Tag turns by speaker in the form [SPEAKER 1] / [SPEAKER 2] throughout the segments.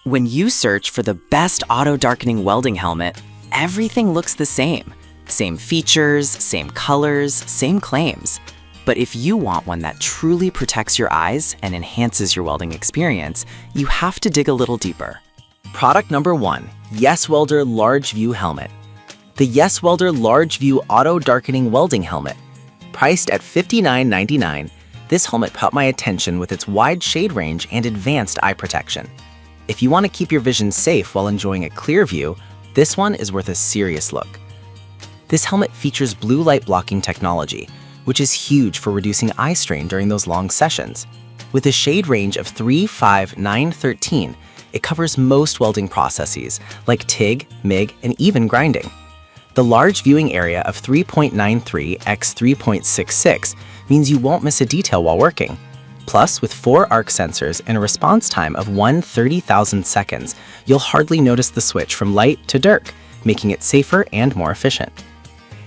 [SPEAKER 1] When you search for the best auto-darkening welding helmet, everything looks the same. Same features, same colors, same claims. But if you want one that truly protects your eyes and enhances your welding experience, you have to dig a little deeper.
[SPEAKER 2] Product number 1, Yes Welder Large View Helmet. The Yes Welder Large View Auto Darkening Welding Helmet. Priced at $59.99, this helmet caught my attention with its wide shade range and advanced eye protection. If you want to keep your vision safe while enjoying a clear view, this one is worth a serious look. This helmet features blue light blocking technology, which is huge for reducing eye strain during those long sessions. With a shade range of 3, 5, 9, 13, it covers most welding processes like TIG, MIG, and even grinding. The large viewing area of 3.93 x 3.66 means you won't miss a detail while working. Plus, with 4 arc sensors and a response time of 1/30,000 seconds, you'll hardly notice the switch from light to dark, making it safer and more efficient.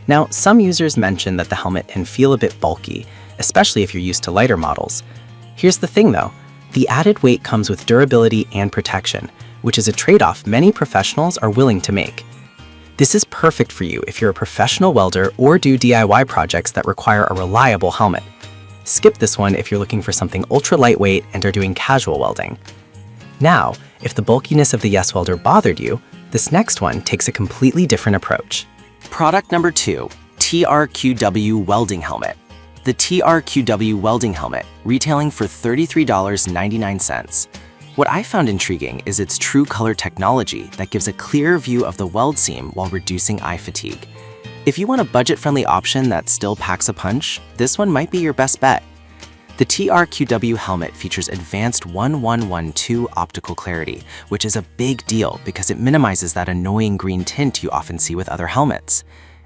[SPEAKER 2] Now, some users mention that the helmet can feel a bit bulky, especially if you're used to lighter models. Here's the thing though, the added weight comes with durability and protection, which is a trade-off many professionals are willing to make. This is perfect for you if you're a professional welder or do DIY projects that require a reliable helmet. Skip this one if you're looking for something ultra lightweight and are doing casual welding. Now, if the bulkiness of the Yes Welder bothered you, this next one takes a completely different approach.
[SPEAKER 1] Product number 2, TRQW Welding Helmet. The TRQW Welding Helmet, retailing for $33.99. What I found intriguing is its true color technology that gives a clearer view of the weld seam while reducing eye fatigue. If you want a budget-friendly option that still packs a punch, this one might be your best bet. The TRQW helmet features advanced 1112 optical clarity, which is a big deal because it minimizes that annoying green tint you often see with other helmets.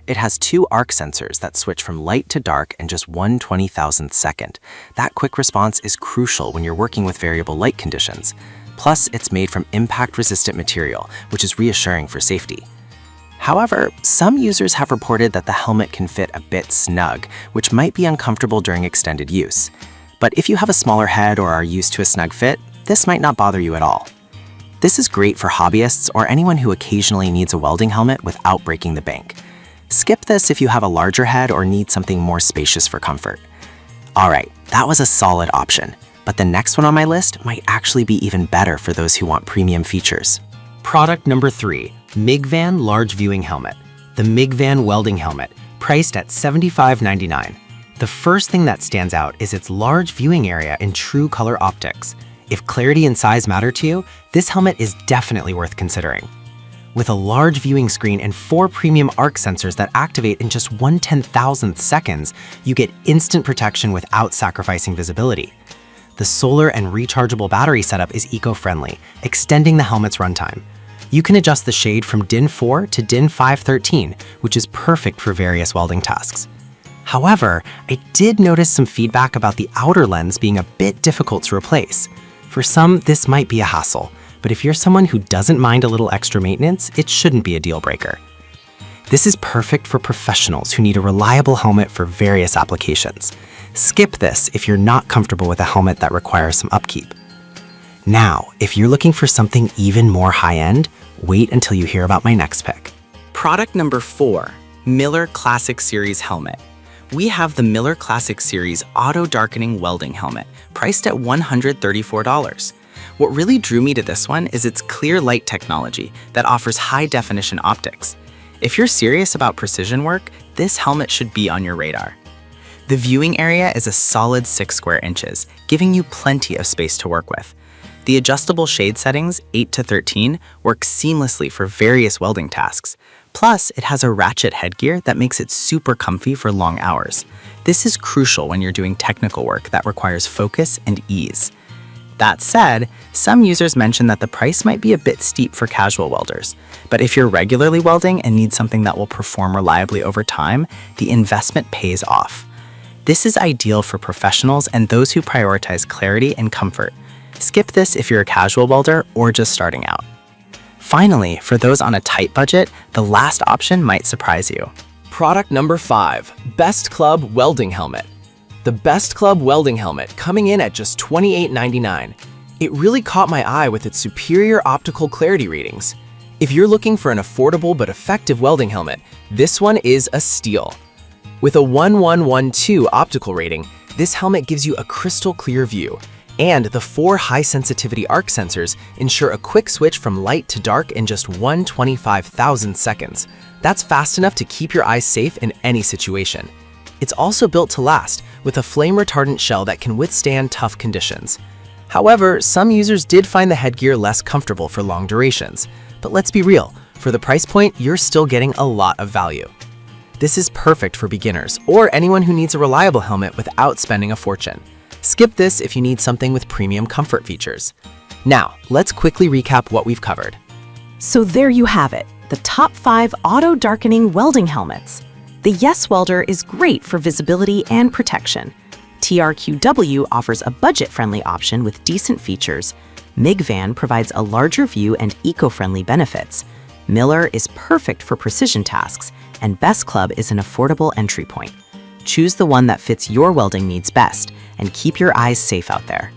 [SPEAKER 1] It has 2 arc sensors that switch from light to dark in just 1/20,000th second. That quick response is crucial when you're working with variable light conditions. Plus, it's made from impact-resistant material, which is reassuring for safety. However, some users have reported that the helmet can fit a bit snug, which might be uncomfortable during extended use. But if you have a smaller head or are used to a snug fit, this might not bother you at all. This is great for hobbyists or anyone who occasionally needs a welding helmet without breaking the bank. Skip this if you have a larger head or need something more spacious for comfort. Alright, that was a solid option, but the next one on my list might actually be even better for those who want premium features.
[SPEAKER 2] Product number 3, MIGVAN Large Viewing Helmet. The MIGVAN Welding Helmet, priced at $75.99. The first thing that stands out is its large viewing area and true color optics. If clarity and size matter to you, this helmet is definitely worth considering. With a large viewing screen and 4 premium arc sensors that activate in just 1/10,000th seconds, you get instant protection without sacrificing visibility. The solar and rechargeable battery setup is eco-friendly, extending the helmet's runtime. You can adjust the shade from DIN 4 to DIN 513, which is perfect for various welding tasks. However, I did notice some feedback about the outer lens being a bit difficult to replace. For some, this might be a hassle, but if you're someone who doesn't mind a little extra maintenance, it shouldn't be a deal breaker. This is perfect for professionals who need a reliable helmet for various applications. Skip this if you're not comfortable with a helmet that requires some upkeep. Now, if you're looking for something even more high-end, wait until you hear about my next pick.
[SPEAKER 1] Product number 4, Miller Classic Series Helmet. We have the Miller Classic Series Auto Darkening Welding Helmet, priced at $134. What really drew me to this one is its clear light technology that offers high-definition optics. If you're serious about precision work, this helmet should be on your radar. The viewing area is a solid 6 square inches, giving you plenty of space to work with. The adjustable shade settings, 8 to 13, work seamlessly for various welding tasks. Plus, it has a ratchet headgear that makes it super comfy for long hours. This is crucial when you're doing technical work that requires focus and ease. That said, some users mention that the price might be a bit steep for casual welders, but if you're regularly welding and need something that will perform reliably over time, the investment pays off. This is ideal for professionals and those who prioritize clarity and comfort. Skip this if you're a casual welder or just starting out. Finally, for those on a tight budget, the last option might surprise you.
[SPEAKER 2] Product number 5, Best Club Welding Helmet. The Best Club Welding Helmet coming in at just $28.99.
[SPEAKER 3] It really caught my eye with its superior optical clarity ratings. If you're looking for an affordable but effective welding helmet, this one is a steal. With a 1112 optical rating, this helmet gives you a crystal clear view, and the 4 high-sensitivity arc sensors ensure a quick switch from light to dark in just 1/25,000 seconds. That's fast enough to keep your eyes safe in any situation. It's also built to last, with a flame-retardant shell that can withstand tough conditions. However, some users did find the headgear less comfortable for long durations. But let's be real, for the price point, you're still getting a lot of value. This is perfect for beginners or anyone who needs a reliable helmet without spending a fortune. Skip this if you need something with premium comfort features. Now, let's quickly recap what we've covered.
[SPEAKER 4] So there you have it, the top 5 auto-darkening welding helmets. The Yes Welder is great for visibility and protection. TRQW offers a budget-friendly option with decent features. MIG-Van provides a larger view and eco-friendly benefits. Miller is perfect for precision tasks, and Best Club is an affordable entry point. Choose the one that fits your welding needs best, and keep your eyes safe out there.